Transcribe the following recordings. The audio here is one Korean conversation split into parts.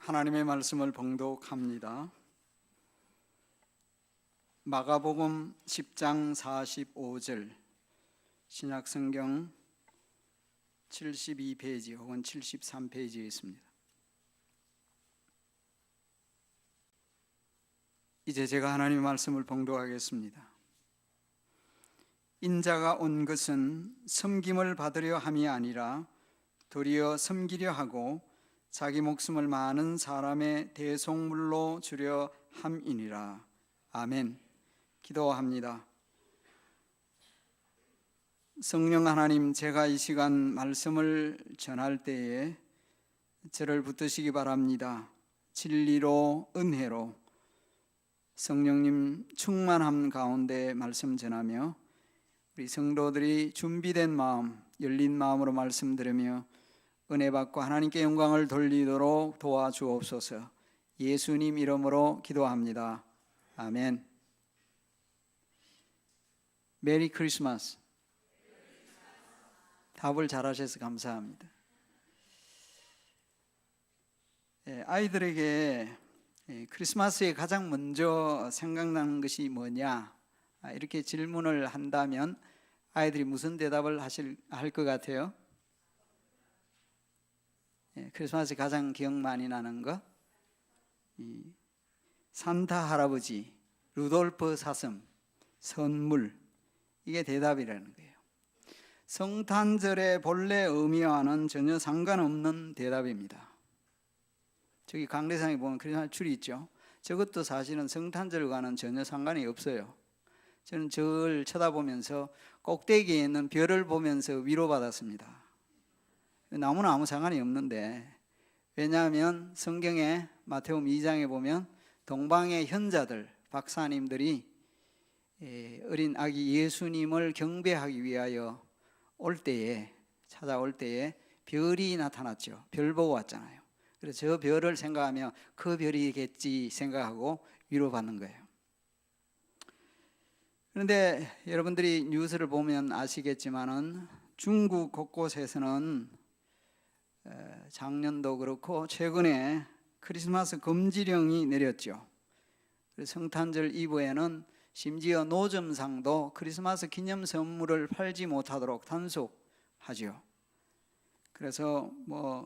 하나님의 말씀을 봉독합니다. 마가복음 10장 45절, 신약성경 72페이지 혹은 73페이지에 있습니다. 이제 제가 하나님의 말씀을 봉독하겠습니다. 인자가 온 것은 섬김을 받으려 함이 아니라 도리어 섬기려 하고 자기 목숨을 많은 사람의 대속물로 주려 함이니라. 아멘. 기도합니다. 성령 하나님, 제가 이 시간 말씀을 전할 때에 저를 붙드시기 바랍니다. 진리로, 은혜로 성령님 충만함 가운데 말씀 전하며 우리 성도들이 준비된 마음, 열린 마음으로 말씀 들으며 은혜 받고 하나님께 영광을 돌리도록 도와주옵소서. 예수님 이름으로 기도합니다. 아멘. 메리 크리스마스. 답을 잘하셔서 감사합니다. 아이들에게 크리스마스에 가장 먼저 생각나는 것이 뭐냐, 이렇게 질문을 한다면 아이들이 무슨 대답을 할 것 같아요? 크리스마스에 가장 기억 많이 나는 거, 산타 할아버지, 루돌프 사슴, 선물, 이게 대답이라는 거예요. 성탄절의 본래 의미와는 전혀 상관없는 대답입니다. 저기 강대상에 보면 크리스마스 줄이 있죠. 저것도 사실은 성탄절과는 전혀 상관이 없어요. 저는 저를 쳐다보면서 꼭대기에 있는 별을 보면서 위로받았습니다. 나무는 아무 상관이 없는데, 왜냐하면 성경에 마태복음 2장에 보면 동방의 현자들, 박사님들이 어린 아기 예수님을 경배하기 위하여 찾아올 때에 별이 나타났죠. 별 보고 왔잖아요. 그래서 저 별을 생각하며 그 별이겠지 생각하고 위로받는 거예요. 그런데 여러분들이 뉴스를 보면 아시겠지만은 중국 곳곳에서는 작년도 그렇고 최근에 크리스마스 금지령이 내렸죠. 성탄절 이브에는 심지어 노점상도 크리스마스 기념 선물을 팔지 못하도록 단속하죠. 그래서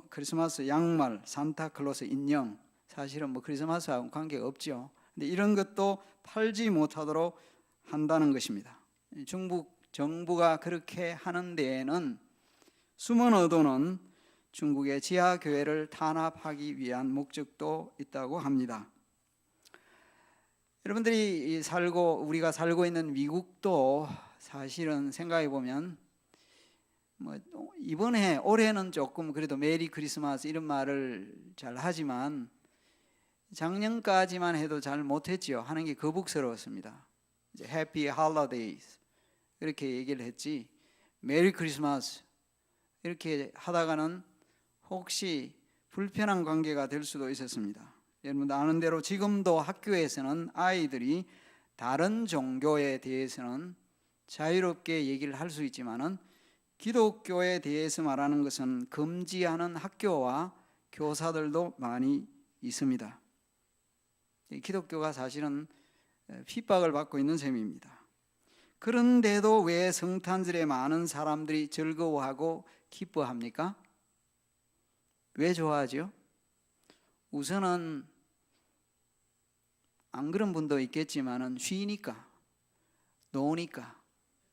크리스마스 양말, 산타클로스 인형, 사실은 크리스마스하고는 관계가 없죠. 근데 이런 것도 팔지 못하도록 한다는 것입니다. 중국 정부가 그렇게 하는 데에는 숨은 의도는 중국의 지하교회를 탄압하기 위한 목적도 있다고 합니다. 여러분들이 우리가 살고 있는 미국도 사실은 생각해 보면 올해는 조금 그래도 메리 크리스마스 이런 말을 잘 하지만 작년까지만 해도 잘 못했죠. 하는 게 거북스러웠습니다. 이제 해피 할로데이즈 이렇게 얘기를 했지, 메리 크리스마스 이렇게 하다가는 혹시 불편한 관계가 될 수도 있었습니다. 여러분 아는 대로 지금도 학교에서는 아이들이 다른 종교에 대해서는 자유롭게 얘기를 할 수 있지만은 기독교에 대해서 말하는 것은 금지하는 학교와 교사들도 많이 있습니다. 기독교가 사실은 핍박을 받고 있는 셈입니다. 그런데도 왜 성탄절에 많은 사람들이 즐거워하고 기뻐합니까? 왜 좋아하죠? 우선은 안 그런 분도 있겠지만은 쉬니까, 노니까,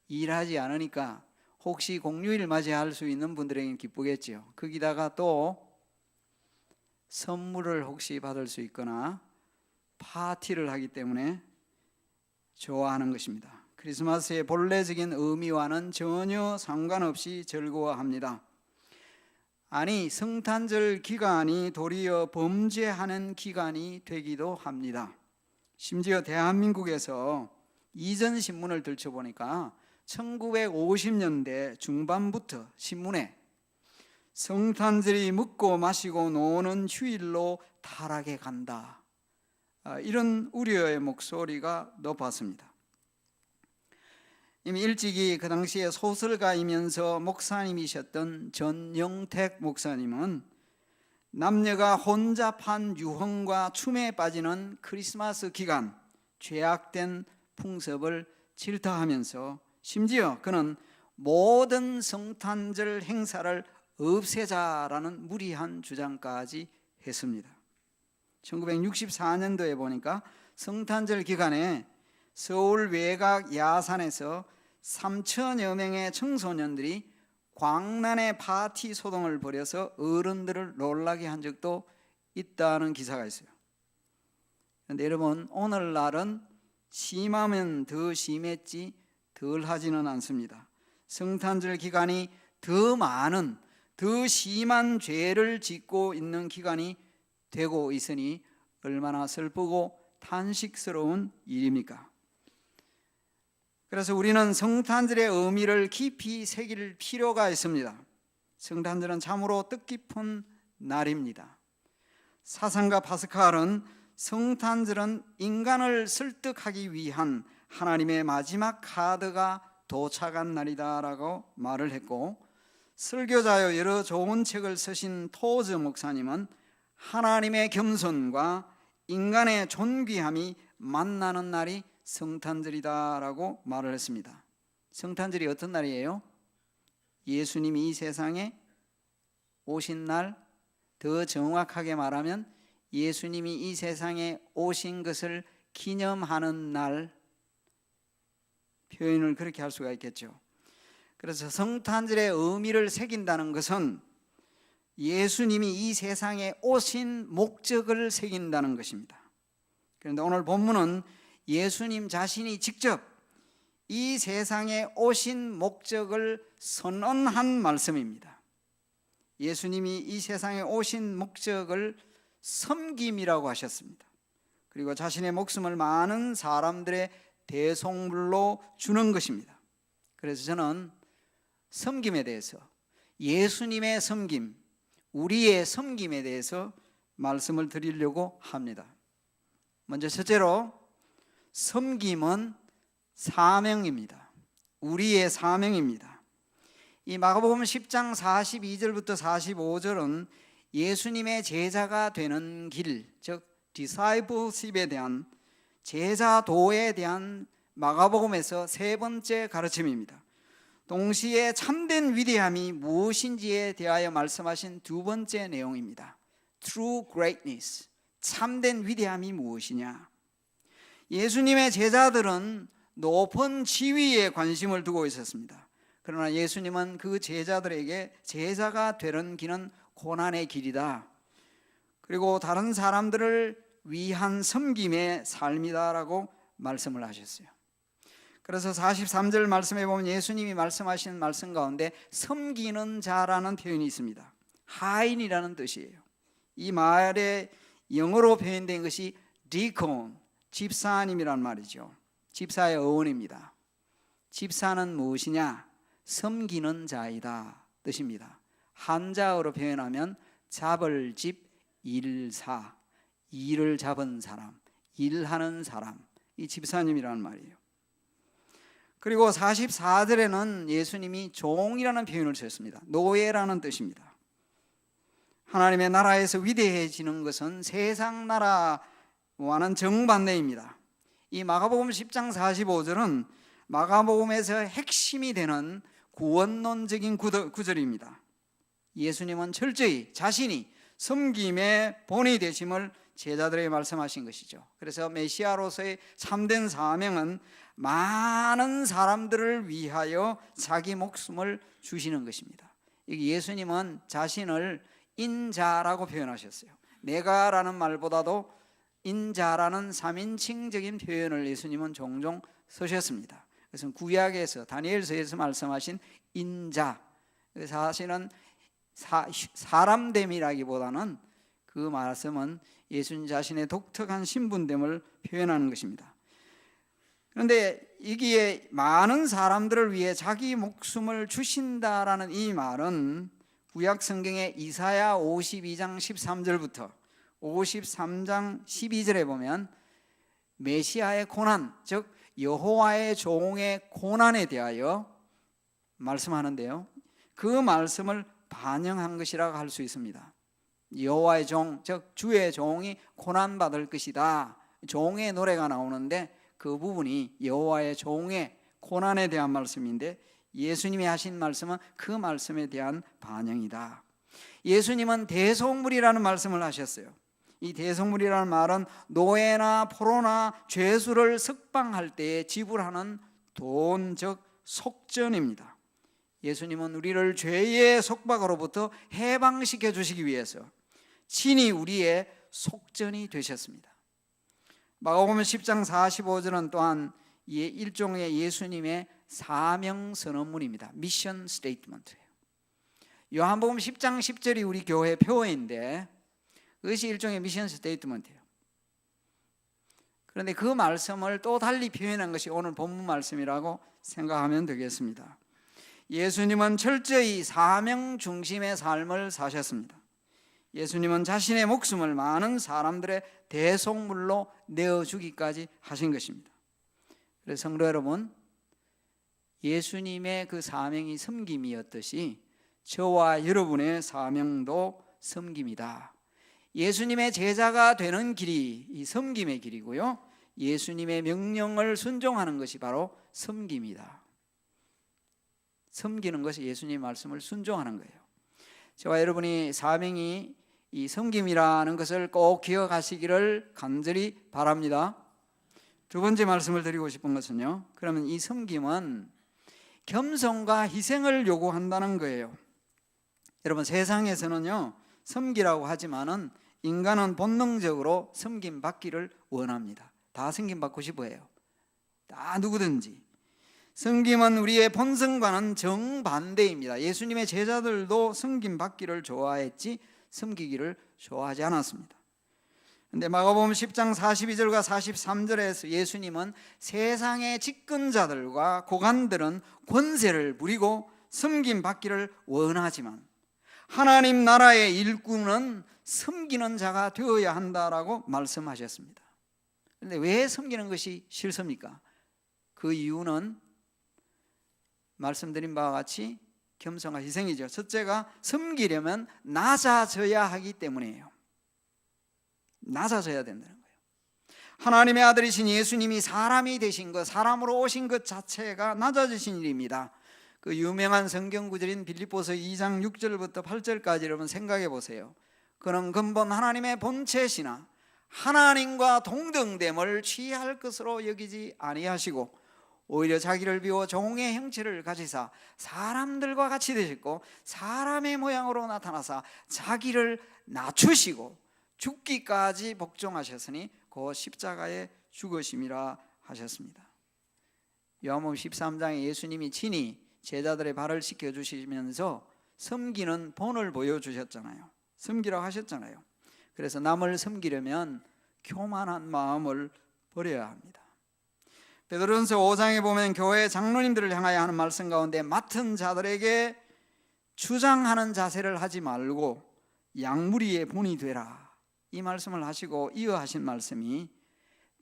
일하지 않으니까 혹시 공휴일 맞이할 수 있는 분들에게는 기쁘겠죠. 거기다가 또 선물을 혹시 받을 수 있거나 파티를 하기 때문에 좋아하는 것입니다. 크리스마스의 본래적인 의미와는 전혀 상관없이 즐거워합니다. 아니, 성탄절 기간이 도리어 범죄하는 기간이 되기도 합니다. 심지어 대한민국에서 이전 신문을 들춰보니까 1950년대 중반부터 신문에 성탄절이 먹고 마시고 노는 휴일로 타락해 간다, 이런 우려의 목소리가 높았습니다. 이미 일찍이 그 당시에 소설가이면서 목사님이셨던 전영택 목사님은 남녀가 혼잡한 유흥과 춤에 빠지는 크리스마스 기간, 죄악된 풍습을 질타하면서 심지어 그는 모든 성탄절 행사를 없애자라는 무리한 주장까지 했습니다. 1964년도에 보니까 성탄절 기간에 서울 외곽 야산에서 3천여 명의 청소년들이 광란의 파티 소동을 벌여서 어른들을 놀라게 한 적도 있다는 기사가 있어요. 그런데 여러분, 오늘날은 심하면 더 심했지 덜 하지는 않습니다. 성탄절 기간이 더 많은, 더 심한 죄를 짓고 있는 기간이 되고 있으니 얼마나 슬프고 탄식스러운 일입니까? 그래서 우리는 성탄절의 의미를 깊이 새길 필요가 있습니다. 성탄절은 참으로 뜻깊은 날입니다. 사상가 파스칼은 성탄절은 인간을 설득하기 위한 하나님의 마지막 카드가 도착한 날이다라고 말을 했고, 설교자여 여러 좋은 책을 쓰신 토즈 목사님은 하나님의 겸손과 인간의 존귀함이 만나는 날이 성탄절이다라고 말을 했습니다. 성탄절이 어떤 날이에요? 예수님이 이 세상에 오신 날, 더 정확하게 말하면 예수님이 이 세상에 오신 것을 기념하는 날, 표현을 그렇게 할 수가 있겠죠. 그래서 성탄절의 의미를 새긴다는 것은 예수님이 이 세상에 오신 목적을 새긴다는 것입니다. 그런데 오늘 본문은 예수님 자신이 직접 이 세상에 오신 목적을 선언한 말씀입니다. 예수님이 이 세상에 오신 목적을 섬김이라고 하셨습니다. 그리고 자신의 목숨을 많은 사람들의 대속물로 주는 것입니다. 그래서 저는 섬김에 대해서, 예수님의 섬김, 우리의 섬김에 대해서 말씀을 드리려고 합니다. 먼저 첫째로, 섬김은 사명입니다. 우리의 사명입니다. 이 마가복음 10장 42절부터 45절은 예수님의 제자가 되는 길, 즉 discipleship에 대한, 제자도에 대한 마가복음에서 세 번째 가르침입니다. 동시에 참된 위대함이 무엇인지에 대하여 말씀하신 두 번째 내용입니다. True greatness, 참된 위대함이 무엇이냐. 예수님의 제자들은 높은 지위에 관심을 두고 있었습니다. 그러나 예수님은 그 제자들에게 제자가 되는 길은 고난의 길이다, 그리고 다른 사람들을 위한 섬김의 삶이다라고 말씀을 하셨어요. 그래서 43절 말씀에 보면 예수님이 말씀하신 말씀 가운데 섬기는 자라는 표현이 있습니다. 하인이라는 뜻이에요. 이 말에 영어로 표현된 것이 디콘, 집사님이란 말이죠. 집사의 어원입니다. 집사는 무엇이냐? 섬기는 자이다 뜻입니다. 한자어로 표현하면 잡을 집 일사, 일을 잡은 사람, 일하는 사람, 이 집사님이라는 말이에요. 그리고 44절에는 예수님이 종이라는 표현을 썼습니다. 노예라는 뜻입니다. 하나님의 나라에서 위대해지는 것은 세상 나라와는 정반대입니다. 이 마가복음 10장 45절은 마가복음에서 핵심이 되는 구원론적인 구절입니다. 예수님은 철저히 자신이 섬김의 본이 되심을 제자들에게 말씀하신 것이죠. 그래서 메시아로서의 참된 사명은 많은 사람들을 위하여 자기 목숨을 주시는 것입니다. 예수님은 자신을 인자라고 표현하셨어요. 내가라는 말보다도 인자라는 3인칭적인 표현을 예수님은 종종 쓰셨습니다. 그래서 구약에서, 다니엘서에서 말씀하신 인자, 사실은 사람됨이라기보다는 그 말씀은 예수님 자신의 독특한 신분됨을 표현하는 것입니다. 그런데 이기에 많은 사람들을 위해 자기 목숨을 주신다라는 이 말은 구약 성경의 이사야 52장 13절부터 53장 12절에 보면 메시아의 고난, 즉 여호와의 종의 고난에 대하여 말씀하는데요, 그 말씀을 반영한 것이라고 할 수 있습니다. 여호와의 종, 즉 주의 종이 고난받을 것이다. 종의 노래가 나오는데 그 부분이 여호와의 종의 고난에 대한 말씀인데 예수님이 하신 말씀은 그 말씀에 대한 반영이다. 예수님은 대속물이라는 말씀을 하셨어요. 이 대속물이라는 말은 노예나 포로나 죄수를 석방할 때에 지불하는 돈, 즉 속전입니다. 예수님은 우리를 죄의 속박으로부터 해방시켜 주시기 위해서 친히 우리의 속전이 되셨습니다. 마가복음 10장 45절은 또한 일종의 예수님의 사명 선언문입니다. 미션 스테이트먼트예요. 요한복음 10장 10절이 우리 교회 표어인데 그것이 일종의 미션 스테이트먼트예요. 그런데 그 말씀을 또 달리 표현한 것이 오늘 본문 말씀이라고 생각하면 되겠습니다. 예수님은 철저히 사명 중심의 삶을 사셨습니다. 예수님은 자신의 목숨을 많은 사람들의 대속물로 내어주기까지 하신 것입니다. 그래서 성도 여러분, 예수님의 그 사명이 섬김이었듯이 저와 여러분의 사명도 섬김이다. 예수님의 제자가 되는 길이 이 섬김의 길이고요, 예수님의 명령을 순종하는 것이 바로 섬김이다. 섬기는 것이 예수님의 말씀을 순종하는 거예요. 저와 여러분이 사명이 이 섬김이라는 것을 꼭 기억하시기를 간절히 바랍니다. 두 번째 말씀을 드리고 싶은 것은요, 그러면 이 섬김은 겸손과 희생을 요구한다는 거예요. 여러분, 세상에서는요 섬기라고 하지만은 인간은 본능적으로 섬김 받기를 원합니다. 다 섬김 받고 싶어 해요. 다 누구든지. 섬김은 우리의 본성과는 정반대입니다. 예수님의 제자들도 섬김 받기를 좋아했지 섬기기를 좋아하지 않았습니다. 그런데 마가복음 10장 42절과 43절에서 예수님은 세상의 집권자들과 고관들은 권세를 부리고 섬김 받기를 원하지만 하나님 나라의 일꾼은 섬기는 자가 되어야 한다라고 말씀하셨습니다. 그런데 왜 섬기는 것이 싫습니까? 그 이유는 말씀드린 바와 같이 겸손과 희생이죠. 첫째가 섬기려면 낮아져야 하기 때문이에요. 낮아져야 된다는 거예요. 하나님의 아들이신 예수님이 사람이 되신 것, 사람으로 오신 것 자체가 낮아지신 일입니다. 그 유명한 성경 구절인 빌립보서 2장 6절부터 8절까지 여러분 생각해 보세요. 그는 근본 하나님의 본체시나 하나님과 동등됨을 취할 것으로 여기지 아니하시고 오히려 자기를 비워 종의 형체를 가지사 사람들과 같이 되셨고 사람의 모양으로 나타나사 자기를 낮추시고 죽기까지 복종하셨으니 그 십자가에 죽으심이라 하셨습니다. 요한복음 13장에 예수님이 친히 제자들의 발을 씻겨주시면서 섬기는 본을 보여주셨잖아요. 섬기라고 하셨잖아요. 그래서 남을 섬기려면 교만한 마음을 버려야 합니다. 베드로전서 5장에 보면 교회 장로님들을 향하여 하는 말씀 가운데 맡은 자들에게 주장하는 자세를 하지 말고 양무리의 본이 되라, 이 말씀을 하시고 이어하신 말씀이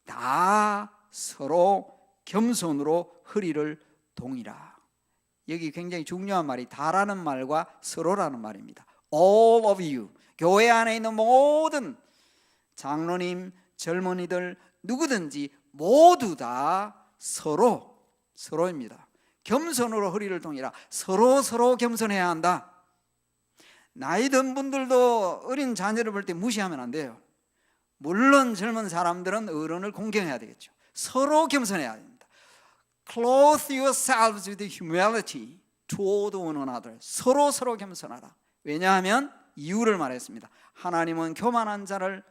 다 서로 겸손으로 허리를 동이라. 여기 굉장히 중요한 말이 다라는 말과 서로라는 말입니다. All of you, 교회 안에 있는 모든 장로님, 젊은이들 누구든지 모두 다 서로입니다. 겸손으로 허리를 동이라. 서로 겸손해야 한다. 나이 든 분들도 어린 자녀를 볼 때 무시하면 안 돼요. 물론 젊은 사람들은 어른을 공경해야 되겠죠. 서로 겸손해야 됩니다. Clothe yourselves with humility toward one another. 서로 겸손하라. 왜냐하면 이유를 말했습니다. 하나님은 교만한 자를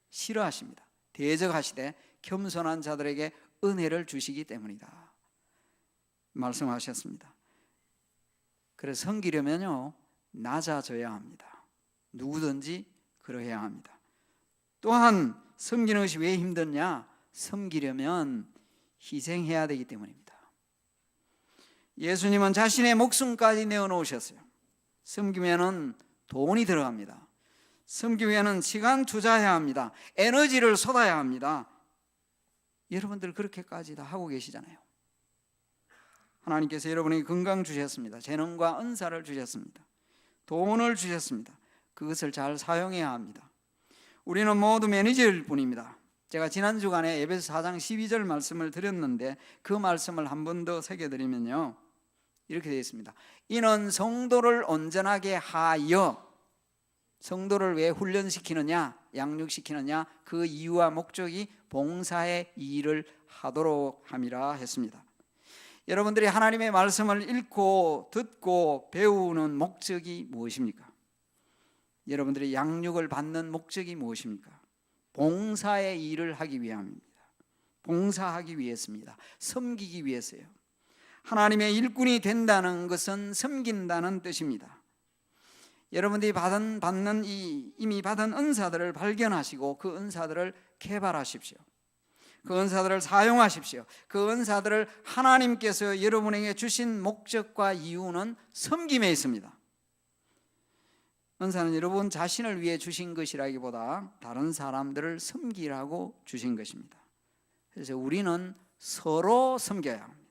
싫어하십니다. 대적하시되 겸손한 자들에게 은혜를 주시기 때문이다 말씀하셨습니다. 그래서 섬기려면요 낮아져야 합니다. 누구든지 그러해야 합니다. 또한 섬기는 것이 왜 힘드냐? 섬기려면 희생해야 되기 때문입니다. 예수님은 자신의 목숨까지 내어놓으셨어요. 섬기면은 돈이 들어갑니다. 섬기기 위해서는 시간 투자해야 합니다. 에너지를 쏟아야 합니다. 여러분들 그렇게까지 다 하고 계시잖아요. 하나님께서 여러분에게 건강 주셨습니다. 재능과 은사를 주셨습니다. 돈을 주셨습니다. 그것을 잘 사용해야 합니다. 우리는 모두 매니저일 뿐입니다. 제가 지난 주간에 에베소 4장 12절 말씀을 드렸는데 그 말씀을 한 번 더 새겨드리면요, 이렇게 되어 있습니다. 이는 성도를 온전하게 하여, 성도를 왜 훈련시키느냐, 양육시키느냐, 그 이유와 목적이 봉사의 일을 하도록 함이라 했습니다. 여러분들이 하나님의 말씀을 읽고 듣고 배우는 목적이 무엇입니까? 여러분들이 양육을 받는 목적이 무엇입니까? 봉사의 일을 하기 위함입니다. 봉사하기 위해서입니다. 섬기기 위해서요. 하나님의 일꾼이 된다는 것은 섬긴다는 뜻입니다. 여러분들이 이미 받은 은사들을 발견하시고 그 은사들을 개발하십시오. 그 은사들을 사용하십시오. 그 은사들을 하나님께서 여러분에게 주신 목적과 이유는 섬김에 있습니다. 은사는 여러분 자신을 위해 주신 것이라기보다 다른 사람들을 섬기라고 주신 것입니다. 그래서 우리는 서로 섬겨야 합니다.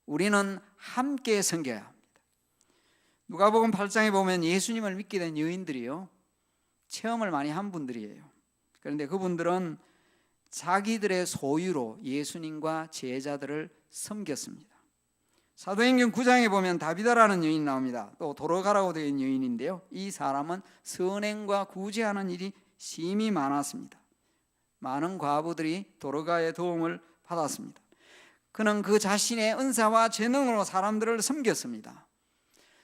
우리는 함께 섬겨야 합니다. 누가복음 8장에 보면 예수님을 믿게 된 여인들이요, 체험을 많이 한 분들이에요. 그런데 그분들은 자기들의 소유로 예수님과 제자들을 섬겼습니다. 사도행전 9장에 보면 다비다라는 여인이 나옵니다. 또 도로가라고 되어 있는 여인인데요, 이 사람은 선행과 구제하는 일이 심히 많았습니다. 많은 과부들이 도로가의 도움을 받았습니다. 그는 그 자신의 은사와 재능으로 사람들을 섬겼습니다.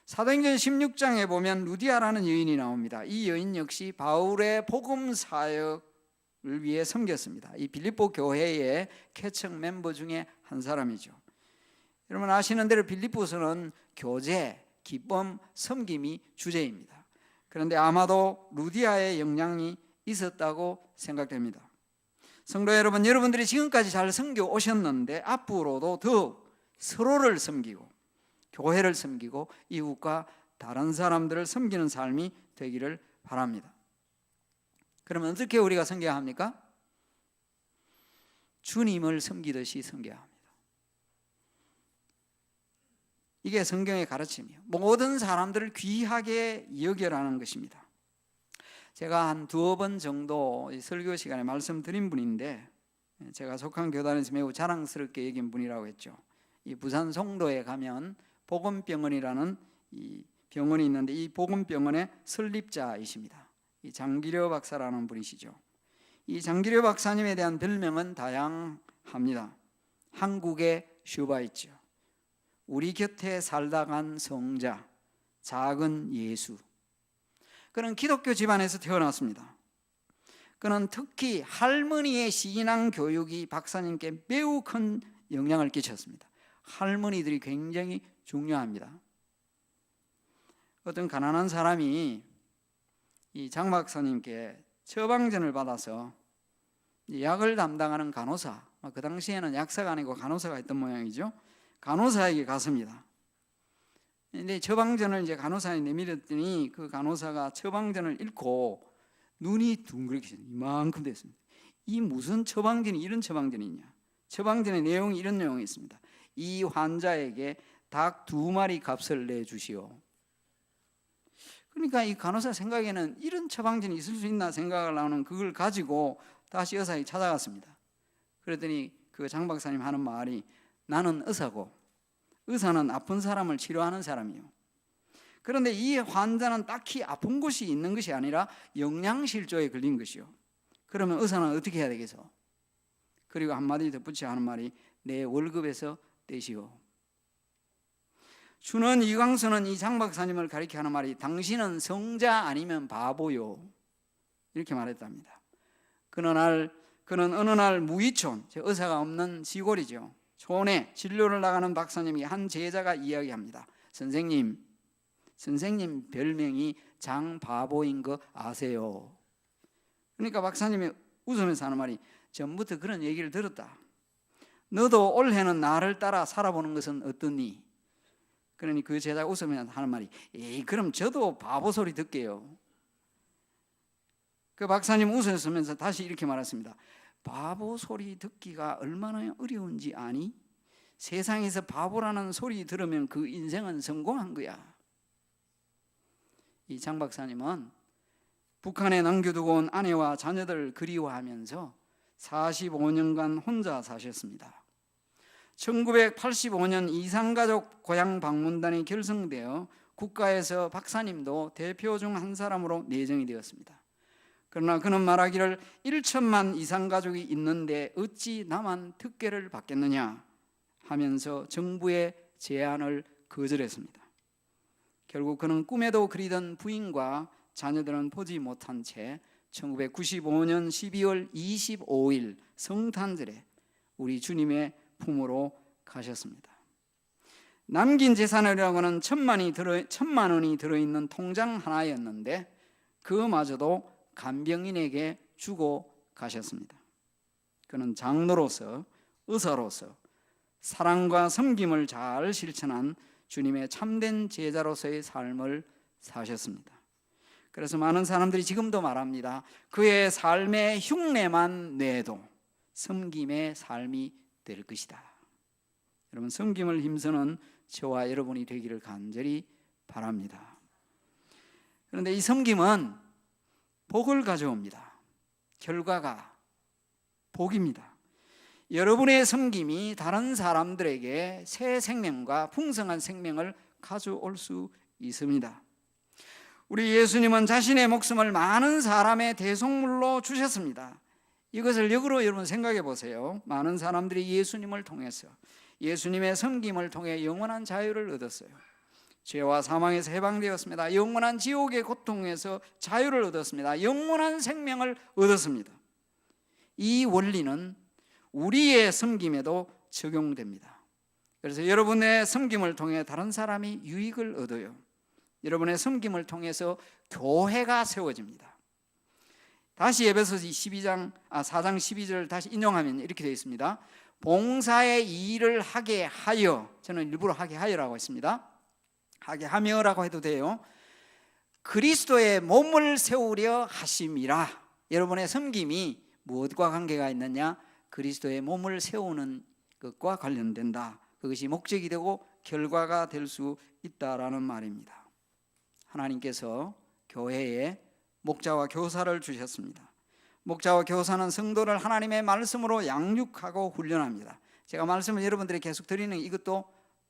사도행전 16장에 보면 루디아라는 여인이 나옵니다. 이 여인 역시 바울의 복음 사역을 위해 섬겼습니다. 이 빌립보 교회의 개척 멤버 중에 한 사람이죠. 여러분 아시는 대로 빌립보서는 교제, 기쁨, 섬김이 주제입니다. 그런데 아마도 루디아의 영향이 있었다고 생각됩니다. 성도 여러분, 여러분들이 지금까지 잘 섬겨 오셨는데 앞으로도 더 서로를 섬기고 교회를 섬기고 이웃과 다른 사람들을 섬기는 삶이 되기를 바랍니다. 그러면 어떻게 우리가 섬겨야 합니까? 주님을 섬기듯이 섬겨야 합니다. 이게 성경의 가르침이에요. 모든 사람들을 귀하게 여겨라는 것입니다. 제가 한 2번 정도 설교 시간에 말씀드린 분인데, 제가 속한 교단에서 매우 자랑스럽게 여긴 분이라고 했죠. 이 부산 송도에 가면 복음병원이라는 이 병원이 있는데 이 복음병원의 설립자이십니다. 이 장기려 박사라는 분이시죠. 이 장기려 박사님에 대한 별명은 다양합니다. 한국의 슈바이처, 우리 곁에 살다 간 성자, 작은 예수. 그는 기독교 집안에서 태어났습니다. 그는 특히 할머니의 신앙 교육이 박사님께 매우 큰 영향을 끼쳤습니다. 할머니들이 굉장히 중요합니다. 어떤 가난한 사람이 이 장 박사님께 처방전을 받아서 약을 담당하는 간호사, 그 당시에는 약사가 아니고 간호사가 있던 모양이죠. 간호사에게 갔습니다. 근데 처방전을 이제 간호사에 내밀었더니 그 간호사가 처방전을 읽고 눈이 둥그렇게 이만큼 됐습니다. 이 무슨 처방전이 이런 처방전이 있냐? 처방전의 내용이 이런 내용이 있습니다. 이 환자에게 닭 2마리 값을 내주시오. 그러니까 이 간호사 생각에는 이런 처방전이 있을 수 있나 생각을 하는 그걸 가지고 다시 의사에게 찾아갔습니다. 그랬더니 그 장 박사님 하는 말이, 나는 의사고 의사는 아픈 사람을 치료하는 사람이요. 그런데 이 환자는 딱히 아픈 곳이 있는 것이 아니라 영양실조에 걸린 것이요. 그러면 의사는 어떻게 해야 되겠어? 그리고 한마디 덧붙여 하는 말이, 내 월급에서 떼시오. 주는 이광수는 이 장 박사님을 가리켜 하는 말이, 당신은 성자 아니면 바보요, 이렇게 말했답니다. 그는 어느 날 무의촌, 의사가 없는 시골이죠. 촌에 진료를 나가는 박사님이 한 제자가 이야기합니다. 선생님 별명이 장바보인 거 아세요? 그러니까 박사님이 웃으면서 하는 말이, 전부터 그런 얘기를 들었다. 너도 올해는 나를 따라 살아보는 것은 어떠니? 그러니 그 제자가 웃으면서 하는 말이, 에이 그럼 저도 바보 소리 듣게요. 그 박사님 웃으면서 다시 이렇게 말했습니다. 바보 소리 듣기가 얼마나 어려운지 아니? 세상에서 바보라는 소리 들으면 그 인생은 성공한 거야. 이 장 박사님은 북한에 남겨두고 온 아내와 자녀들을 그리워하면서 45년간 혼자 사셨습니다. 1985년 이산가족 고향 방문단이 결성되어 국가에서 박사님도 대표 중 한 사람으로 내정이 되었습니다. 그러나 그는 말하기를 1천만 이산가족이 있는데 어찌 나만 특혜를 받겠느냐 하면서 정부의 제안을 거절했습니다. 결국 그는 꿈에도 그리던 부인과 자녀들은 보지 못한 채 1995년 12월 25일 성탄절에 우리 주님의 품으로 가셨습니다. 남긴 재산이라고는 1,000만 원이 들어있는 통장 하나였는데 그마저도 간병인에게 주고 가셨습니다. 그는 장로로서, 의사로서 사랑과 섬김을 잘 실천한 주님의 참된 제자로서의 삶을 사셨습니다. 그래서 많은 사람들이 지금도 말합니다. 그의 삶의 흉내만 내도 섬김의 삶이 될 것이다. 여러분, 섬김을 힘쓰는 저와 여러분이 되기를 간절히 바랍니다. 그런데 이 섬김은 복을 가져옵니다. 결과가 복입니다. 여러분의 섬김이 다른 사람들에게 새 생명과 풍성한 생명을 가져올 수 있습니다. 우리 예수님은 자신의 목숨을 많은 사람의 대속물로 주셨습니다. 이것을 역으로 여러분 생각해 보세요. 많은 사람들이 예수님을 통해서, 예수님의 섬김을 통해 영원한 자유를 얻었어요. 죄와 사망에서 해방되었습니다. 영원한 지옥의 고통에서 자유를 얻었습니다. 영원한 생명을 얻었습니다. 이 원리는 우리의 섬김에도 적용됩니다. 그래서 여러분의 섬김을 통해 다른 사람이 유익을 얻어요. 여러분의 섬김을 통해서 교회가 세워집니다. 다시 에베소서 4장 12절 다시 인용하면 이렇게 되어 있습니다. 봉사의 일을 하게 하여, 저는 일부러 하게 하여라고 했습니다. 하게 하며라고 해도 돼요. 그리스도의 몸을 세우려 하심이라. 여러분의 섬김이 무엇과 관계가 있느냐? 그리스도의 몸을 세우는 것과 관련된다. 그것이 목적이 되고 결과가 될 수 있다라는 말입니다. 하나님께서 교회에 목자와 교사를 주셨습니다. 목자와 교사는 성도를 하나님의 말씀으로 양육하고 훈련합니다. 제가 말씀을 여러분들이 계속 드리는 이것도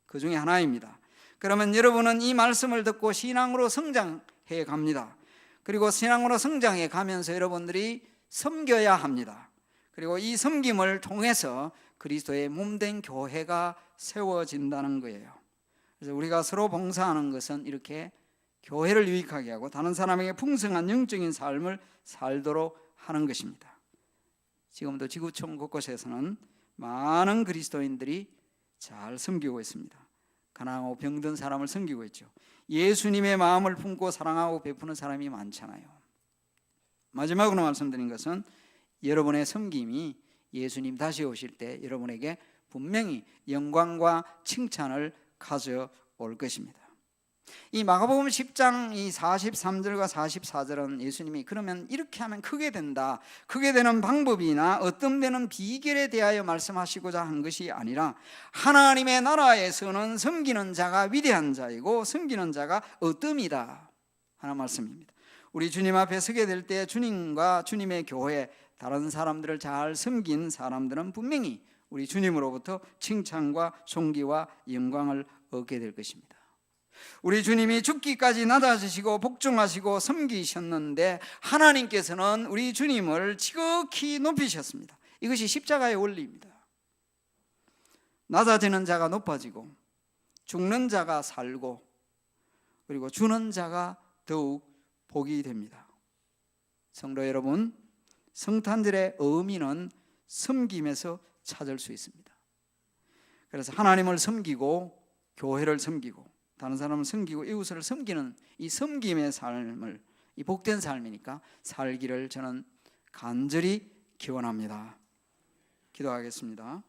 그 중에 하나입니다. 그러면 여러분은 이 말씀을 듣고 신앙으로 성장해 갑니다. 그리고 신앙으로 성장해 가면서 여러분들이 섬겨야 합니다. 그리고 이 섬김을 통해서 그리스도의 몸된 교회가 세워진다는 거예요. 그래서 우리가 서로 봉사하는 것은 이렇게 교회를 유익하게 하고 다른 사람에게 풍성한 영적인 삶을 살도록 하는 것입니다. 지금도 지구촌 곳곳에서는 많은 그리스도인들이 잘 섬기고 있습니다. 가난하고 병든 사람을 섬기고 있죠. 예수님의 마음을 품고 사랑하고 베푸는 사람이 많잖아요. 마지막으로 말씀드린 것은 여러분의 섬김이 예수님 다시 오실 때 여러분에게 분명히 영광과 칭찬을 가져올 것입니다. 이 마가복음 10장 이 43절과 44절은 예수님이 그러면 이렇게 하면 크게 된다, 크게 되는 방법이나 어떤 되는 비결에 대하여 말씀하시고자 한 것이 아니라 하나님의 나라에서는 섬기는 자가 위대한 자이고 섬기는 자가 어뜸이다 하는 말씀입니다. 우리 주님 앞에 서게 될 때 주님과 주님의 교회, 다른 사람들을 잘 섬긴 사람들은 분명히 우리 주님으로부터 칭찬과 존귀와 영광을 얻게 될 것입니다. 우리 주님이 죽기까지 낮아지시고 복종하시고 섬기셨는데 하나님께서는 우리 주님을 지극히 높이셨습니다. 이것이 십자가의 원리입니다. 낮아지는 자가 높아지고 죽는 자가 살고 그리고 주는 자가 더욱 복이 됩니다. 성도 여러분, 성탄절의 의미는 섬김에서 찾을 수 있습니다. 그래서 하나님을 섬기고 교회를 섬기고 다른 사람을 섬기고 이웃을 섬기는 이 섬김의 삶을, 이 복된 삶이니까 살기를 저는 간절히 기원합니다. 기도하겠습니다.